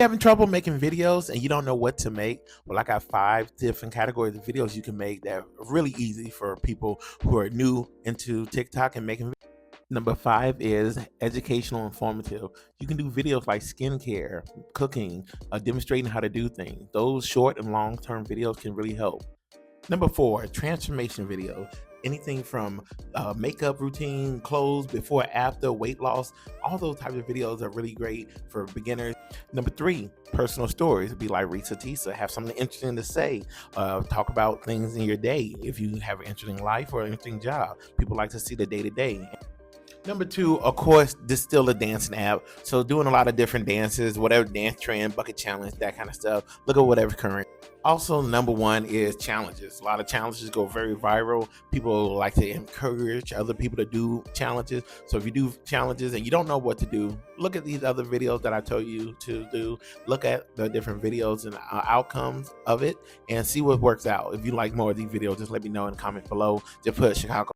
Having trouble making videos and you don't know what to make? Well, I got 5 different categories of videos you can make that are really easy for people who are new into TikTok and making. Number 5 is educational, informative. You can do videos like skincare, cooking, demonstrating how to do things. Those short and long term videos can really help. Number 4, transformation video. Anything from makeup routine, clothes, before, after, weight loss, all those types of videos are really great for beginners. Number 3, personal stories. Be like Risa Tisa, have something interesting to say. Talk about things in your day. If you have an interesting life or an interesting job, people like to see the day to day. Number 2, of course, this is still a dancing app. So doing a lot of different dances, whatever dance trend, bucket challenge, that kind of stuff. Look at whatever's current. Also, number 1 is challenges. A lot of challenges go very viral. People like to encourage other people to do challenges. So if you do challenges and you don't know what to do, look at these other videos that I told you to do. Look at the different videos and outcomes of it and see what works out. If you like more of these videos, just let me know in the comments below. Just put Chicago